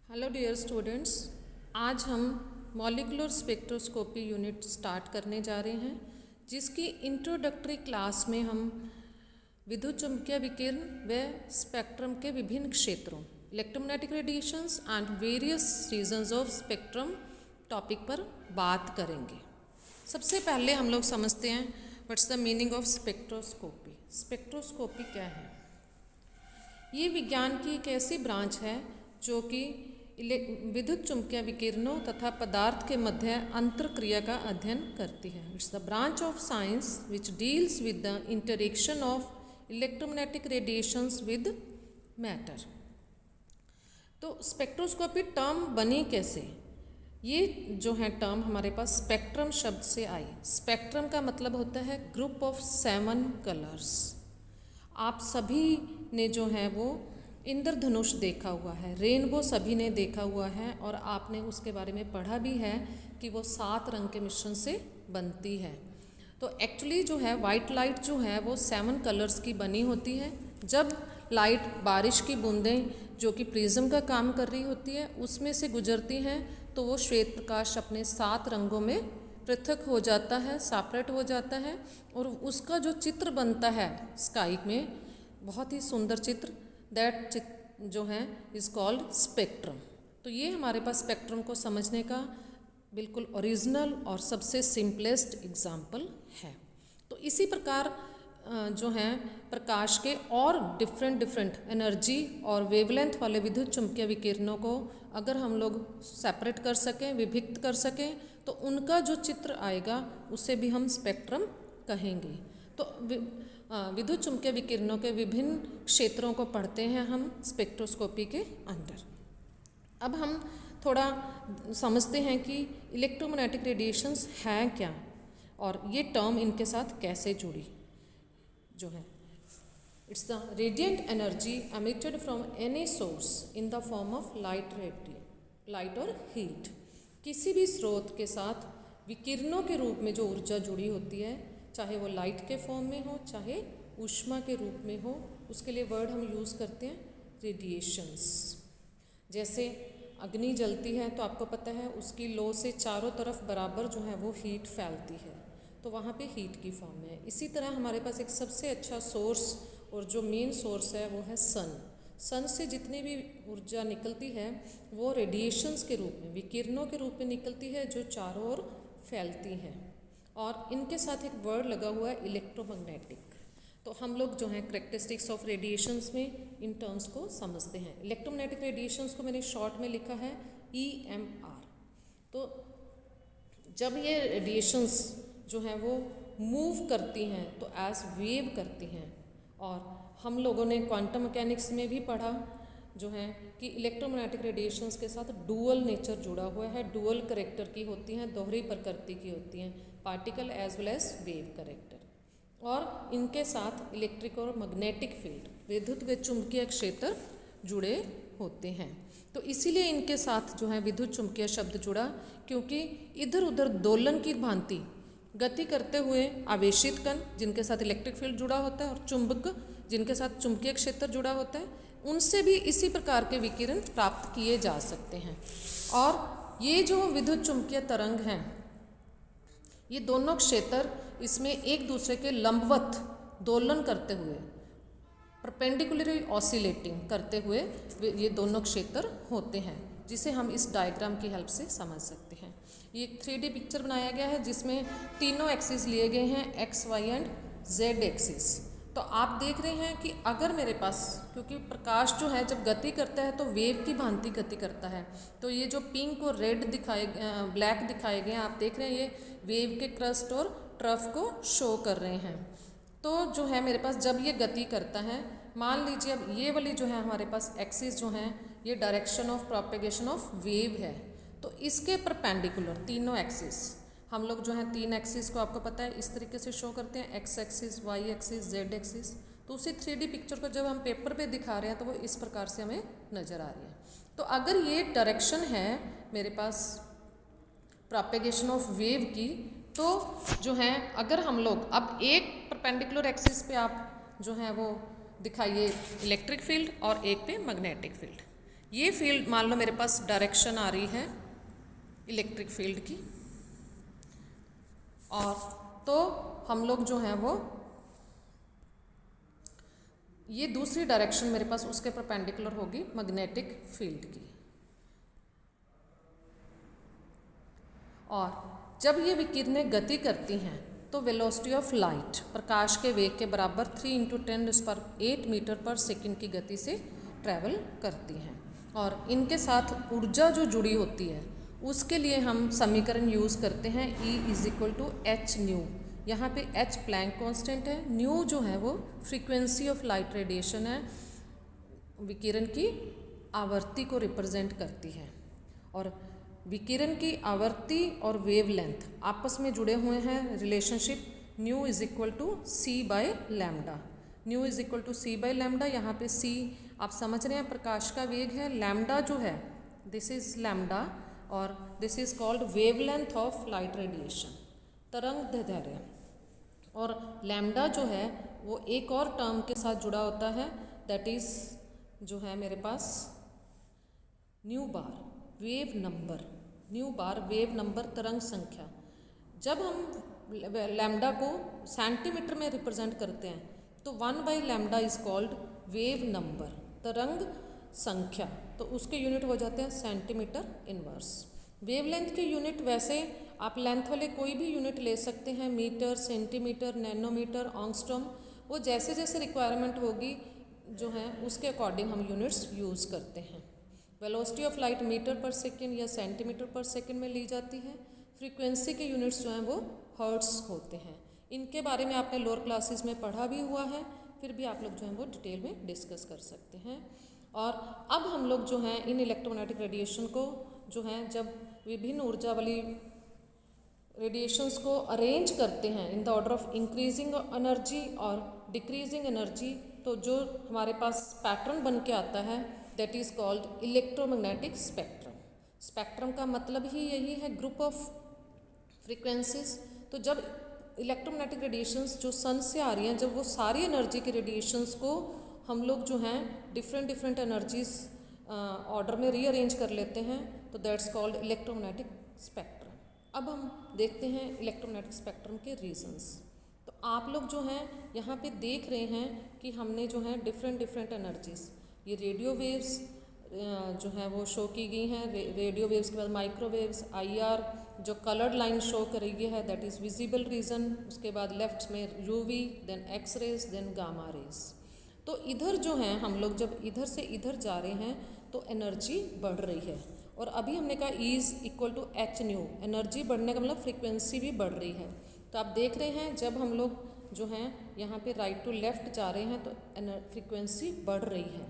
Hello dear students, आज हम molecular spectroscopy unit start करने जा रहे हैं, जिसकी इंट्रोडक्टरी क्लास में हम विद्युत चुम्बकीय विकिरण व स्पेक्ट्रम के विभिन्न क्षेत्रों, electromagnetic radiations and various reasons of spectrum topic पर बात करेंगे। सबसे पहले हम लोग समझते हैं what's the meaning of spectroscopy. Spectroscopy क्या है? ये विज्ञान की एक ऐसी ब्रांच है जो कि विद्युत चुम्बकीय विकिरणों तथा पदार्थ के मध्य अंतर क्रिया का अध्ययन करती है। It's the branch of science which deals with the interaction of electromagnetic radiations with matter. तो स्पेक्ट्रोस्कोपी टर्म बनी कैसे? ये जो है टर्म हमारे पास स्पेक्ट्रम शब्द से आई। स्पेक्ट्रम का मतलब होता है ग्रुप ऑफ 7 कलर्स। आप सभी ने जो है वो इंद्रधनुष देखा हुआ है, रेनबो सभी ने देखा हुआ है, और आपने उसके बारे में पढ़ा भी है कि वो 7 रंग के मिश्रण से बनती है। तो एक्चुअली जो है वाइट लाइट जो है वो 7 कलर्स की बनी होती है। जब लाइट बारिश की बूंदें जो कि प्रिज्म का काम कर रही होती है उसमें से गुजरती हैं तो वो श्वेत प्रकाश अपने 7 रंगों में पृथक हो जाता है, सेपरेट हो जाता है, और उसका जो चित्र बनता है स्काई में, बहुत ही सुंदर चित्र, दैट जो है इज़ कॉल्ड स्पेक्ट्रम। तो ये हमारे पास स्पेक्ट्रम को समझने का बिल्कुल ओरिजिनल और सबसे सिंपलेस्ट एग्जाम्पल है। तो इसी प्रकार जो है प्रकाश के और डिफरेंट एनर्जी और वेवलेंथ वाले विद्युत चुम्बकीय विकिरणों को अगर हम लोग सेपरेट कर सकें, विभक्त कर सकें, तो उनका जो चित्र आएगा उसे भी हम स्पेक्ट्रम कहेंगे। तो विद्युत चुम्बकीय विकिरणों के विभिन्न क्षेत्रों को पढ़ते हैं हम स्पेक्ट्रोस्कोपी के अंदर। अब हम थोड़ा समझते हैं कि इलेक्ट्रोमैग्नेटिक रेडिएशंस हैं क्या और ये टर्म इनके साथ कैसे जुड़ी जो है। It's the radiant energy emitted from any source in the form of light और हीट। किसी भी स्रोत के साथ विकिरणों के रूप में जो ऊर्जा जुड़ी होती है, चाहे वो लाइट के फॉर्म में हो चाहे ऊष्मा के रूप में हो, उसके लिए वर्ड हम यूज़ करते हैं रेडिएशंस। जैसे अग्नि जलती है तो आपको पता है उसकी लो से चारों तरफ बराबर जो है वो हीट फैलती है, तो वहाँ पे हीट की फॉर्म में है। इसी तरह हमारे पास एक सबसे अच्छा सोर्स और जो मेन सोर्स है वो है सन से जितनी भी ऊर्जा निकलती है वो रेडिएशंस के रूप में, विकिरणों के रूप में निकलती है जो चारों ओर फैलती हैं, और इनके साथ एक वर्ड लगा हुआ है इलेक्ट्रोमैग्नेटिक। तो हम लोग जो है करेक्टरिस्टिक्स ऑफ रेडिएशंस में इन टर्म्स को समझते हैं। इलेक्ट्रोमैग्नेटिक रेडिएशंस को मैंने शॉर्ट में लिखा है EMR। तो जब ये रेडिएशंस जो हैं वो मूव करती हैं तो एज वेव करती हैं, और हम लोगों ने क्वांटम मैकेनिक्स में भी पढ़ा जो है कि इलेक्ट्रोमैग्नेटिक रेडिएशंस के साथ डुअल नेचर जुड़ा हुआ है, डुअल करेक्टर की होती हैं, दोहरी प्रकृति की होती हैं, particle as well as wave character, और इनके साथ इलेक्ट्रिक और मैग्नेटिक फील्ड, विद्युत व चुंबकीय क्षेत्र जुड़े होते हैं। तो इसीलिए इनके साथ जो है विद्युत चुम्बकीय शब्द जुड़ा, क्योंकि इधर उधर दोलन की भांति गति करते हुए आवेशित कण जिनके साथ इलेक्ट्रिक फील्ड जुड़ा होता है और चुंबक जिनके साथ चुंबकीय क्षेत्र जुड़ा होता है, उनसे भी इसी प्रकार के विकिरण प्राप्त किए जा सकते हैं। और ये जो विद्युत चुम्बकीय तरंग हैं, ये दोनों क्षेत्र इसमें एक दूसरे के लंबवत दोलन करते हुए, परपेंडिकुलरली ऑसिलेटिंग करते हुए ये दोनों क्षेत्र होते हैं, जिसे हम इस डायग्राम की हेल्प से समझ सकते हैं। ये 3D पिक्चर बनाया गया है जिसमें तीनों एक्सिस लिए गए हैं, X, Y and Z axis. तो आप देख रहे हैं कि अगर मेरे पास, क्योंकि प्रकाश जो है जब गति करता है तो वेव की भांति गति करता है, तो ये जो पिंक और रेड ब्लैक दिखाए गए हैं, आप देख रहे हैं ये वेव के क्रस्ट और ट्रफ को शो कर रहे हैं। तो जो है मेरे पास जब ये गति करता है, मान लीजिए अब ये वाली जो है हमारे पास एक्सिस जो है ये direction of propagation of wave है, तो इसके परपेंडिकुलर तीनों एक्सिस, हम लोग जो है 3 एक्सिस को आपको पता है इस तरीके से शो करते हैं, X axis, Y axis, Z axis. तो उसी 3D पिक्चर को जब हम पेपर पे दिखा रहे हैं तो वो इस प्रकार से हमें नज़र आ रही है। तो अगर ये डायरेक्शन है मेरे पास प्रोपेगेशन ऑफ वेव की, तो जो है अगर हम लोग अब एक परपेंडिकुलर एक्सिस पे आप जो है वो दिखाइए इलेक्ट्रिक फील्ड और एक पे मैग्नेटिक फील्ड, ये फील्ड मान लो मेरे पास डायरेक्शन आ रही है इलेक्ट्रिक फील्ड की, और तो हम लोग जो हैं वो ये दूसरी डायरेक्शन मेरे पास उसके परपेंडिकुलर होगी मैग्नेटिक फील्ड की। और जब ये विकिरणें गति करती हैं तो वेलोसिटी ऑफ लाइट प्रकाश के वेग के बराबर 3 × 10⁸ मीटर पर सेकंड की गति से ट्रैवल करती हैं। और इनके साथ ऊर्जा जो जुड़ी होती है उसके लिए हम समीकरण यूज़ करते हैं E = h न्यू। यहाँ पे h प्लैंक कांस्टेंट है, न्यू जो है वो फ्रीक्वेंसी ऑफ लाइट रेडिएशन है, विकिरण की आवृत्ति को रिप्रेजेंट करती है। और विकिरण की आवृत्ति और वेवलेंथ आपस में जुड़े हुए हैं, relationship new = c/λ। New = c/λ। यहाँ पे c आप समझ रहे हैं प्रकाश का वेग है, लैम्डा जो है दिस इज लैम्डा, और this is called wavelength of light radiation, तरंग दैर्ध्य। और लैम्डा जो है वो एक और टर्म के साथ जुड़ा होता है, दैट इज जो है मेरे पास न्यू बार वेव नंबर। न्यू बार वेव नंबर तरंग संख्या। जब हम लैम्डा को सेंटीमीटर में रिप्रेजेंट करते हैं तो 1/λ इज कॉल्ड वेव नंबर, तरंग संख्या, तो उसके यूनिट हो जाते हैं सेंटीमीटर इनवर्स। वेवलेंथ के यूनिट वैसे आप लेंथ वाले कोई भी यूनिट ले सकते हैं, मीटर, सेंटीमीटर, नैनोमीटर, ऑंगस्ट्रॉम, वो जैसे जैसे रिक्वायरमेंट होगी जो है उसके अकॉर्डिंग हम यूनिट्स यूज़ करते हैं। वेलोसिटी ऑफ लाइट मीटर पर सेकेंड या सेंटीमीटर पर सेकेंड में ली जाती है। फ्रीक्वेंसी के यूनिट्स जो हैं वो हर्ट्स होते हैं। इनके बारे में आपने लोअर क्लासेस में पढ़ा भी हुआ है, फिर भी आप लोग जो हैं वो डिटेल में डिस्कस कर सकते हैं। और अब हम लोग जो हैं इन इलेक्ट्रोमैग्नेटिक रेडिएशन को जो हैं जब विभिन्न ऊर्जा वाली रेडिएशंस को अरेंज करते हैं in the order of increasing energy और डिक्रीजिंग एनर्जी, तो जो हमारे पास पैटर्न बन के आता है that is called electromagnetic spectrum. Spectrum का मतलब ही यही है ग्रुप ऑफ फ्रीक्वेंसीज। तो जब इलेक्ट्रोमैग्नेटिक रेडिएशंस जो सन से आ रही हैं, जब वो सारी एनर्जी की रेडिएशंस को हम लोग जो हैं डिफरेंट एनर्जीज ऑर्डर में रीअरेंज कर लेते हैं, तो दैट्स कॉल्ड इलेक्ट्रोमैग्नेटिक स्पेक्ट्रम। अब हम देखते हैं इलेक्ट्रोमैग्नेटिक स्पेक्ट्रम के रीजंस। तो आप लोग जो हैं यहाँ पे देख रहे हैं कि हमने जो है डिफरेंट एनर्जीज, ये रेडियो वेव्स जो हैं वो शो की गई हैं। रेडियो वेव्स के बाद माइक्रोवेव्स, IR जो कलर्ड लाइन शो करेगी है दैट इज़ विजिबल रीजन। उसके बाद लेफ्ट में UV, then X rays, then gamma rays. तो इधर जो हैं हम लोग जब इधर से इधर जा रहे हैं तो एनर्जी बढ़ रही है। और अभी हमने कहा E = h न्यू, एनर्जी बढ़ने का मतलब फ्रीक्वेंसी भी बढ़ रही है। तो आप देख रहे हैं जब हम लोग जो हैं यहाँ पे राइट टू लेफ्ट जा रहे हैं तो फ्रीक्वेंसी बढ़ रही है।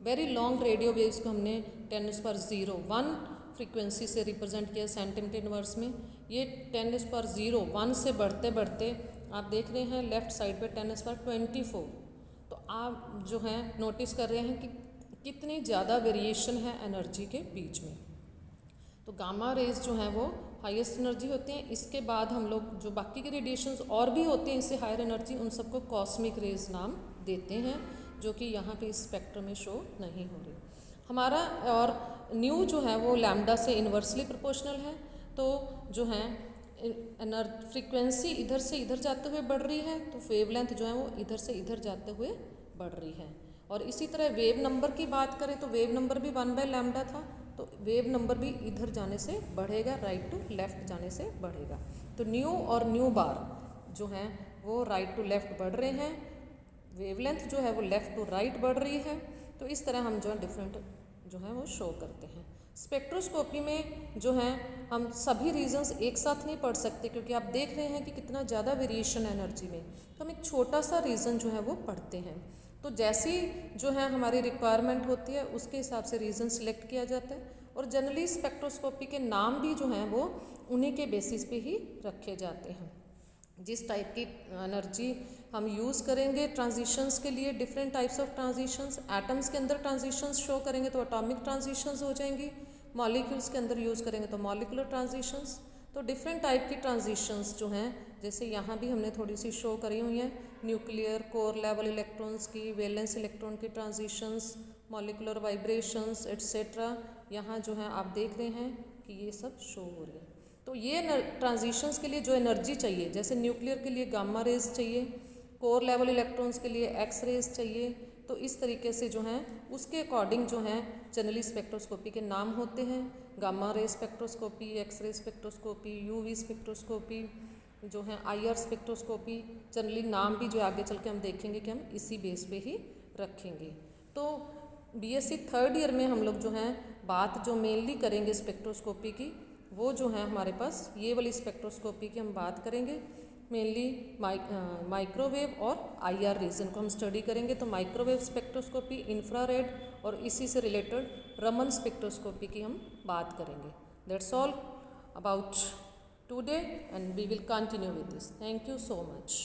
वेरी लॉन्ग रेडियो वेव्स को हमने 10⁻01 फ्रीक्वेंसी से रिप्रेजेंट किया सेंटीमीटर इनवर्स में। ये 10⁻01 से बढ़ते बढ़ते आप देख रहे हैं लेफ्ट साइड पे 10⁻24। तो आप जो हैं नोटिस कर रहे हैं कि कितनी ज़्यादा वेरिएशन है एनर्जी के बीच में। तो गामा रेज जो हैं वो हाईएस्ट एनर्जी होते हैं। इसके बाद हम लोग जो बाकी के रेडिएशंस और भी होते हैं इससे हायर एनर्जी, उन सबको कॉस्मिक रेज नाम देते हैं, जो कि यहाँ पे इस स्पेक्ट्रम में शो नहीं हो रही हमारा। और न्यू जो है वो लैम्डा से इन्वर्सली प्रोपोर्शनल है। तो जो है फ्रीक्वेंसी इधर से इधर जाते हुए बढ़ रही है, तो वेवलेंथ जो है वो इधर से इधर जाते हुए बढ़ रही है। और इसी तरह वेव नंबर की बात करें तो वेव नंबर भी 1/λ था, तो वेव नंबर भी इधर जाने से बढ़ेगा, राइट टू लेफ्ट जाने से बढ़ेगा। तो न्यू और न्यू बार जो हैं वो राइट टू लेफ्ट बढ़ रहे हैं, वेवलेंथ जो है वो लेफ़्ट टू राइट बढ़ रही है। तो इस तरह हम जो है डिफरेंट जो है वो शो करते हैं। स्पेक्ट्रोस्कोपी में जो है हम सभी रीजंस एक साथ नहीं पढ़ सकते, क्योंकि आप देख रहे हैं कि कितना ज़्यादा वेरिएशन है एनर्जी में, तो हम एक छोटा सा रीज़न जो है वो पढ़ते हैं। तो जैसी जो है हमारी रिक्वायरमेंट होती है उसके हिसाब से रीज़न सिलेक्ट किया जाता है। और जनरली स्पेक्ट्रोस्कोपी के नाम भी जो हैं वो उन्हीं के बेसिस पे ही रखे जाते हैं। जिस टाइप की एनर्जी हम यूज़ करेंगे ट्रांजिशंस के लिए, different types of transitions, atoms के अंदर ट्रांजिशंस शो करेंगे तो एटॉमिक ट्रांजिशंस हो जाएंगी, मॉलिक्यूल्स के अंदर यूज़ करेंगे तो मॉलिकुलर ट्रांजिशंस। तो डिफरेंट टाइप की ट्रांजिशंस जो हैं, जैसे यहाँ भी हमने थोड़ी सी शो करी हुई हैं, न्यूक्लियर कोर लेवल इलेक्ट्रॉन्स की, वैलेंस इलेक्ट्रॉन की ट्रांजिशंस, मॉलिकुलर वाइब्रेशंस एट्सेट्रा यहाँ जो है आप देख रहे हैं कि ये सब शो हो रहे हैं। तो ये ट्रांजिशंस के लिए जो एनर्जी चाहिए, जैसे न्यूक्लियर के लिए गामा रेज चाहिए, कोर लेवल इलेक्ट्रॉन्स के लिए एक्स रेज चाहिए, तो इस तरीके से जो हैं उसके अकॉर्डिंग जो हैं जनरली स्पेक्ट्रोस्कोपी के नाम होते हैं। Gamma ray spectroscopy, X ray spectroscopy, UV spectroscopy, जो है IR स्पेक्ट्रोस्कोपी, जनरली नाम भी जो आगे चल के हम देखेंगे कि हम इसी बेस पे ही रखेंगे। तो BSc थर्ड ईयर में हम लोग जो हैं बात जो मेनली करेंगे स्पेक्ट्रोस्कोपी की, वो जो है हमारे पास ये वाली स्पेक्ट्रोस्कोपी की हम बात करेंगे। मेनली माइक्रोवेव और IR रीजन को हम स्टडी करेंगे। तो माइक्रोवेव स्पेक्ट्रोस्कोपी, इंफ्रारेड और इसी से रिलेटेड रमन स्पेक्ट्रोस्कोपी की हम बात करेंगे। That's all about today and we will continue with this. Thank you so much.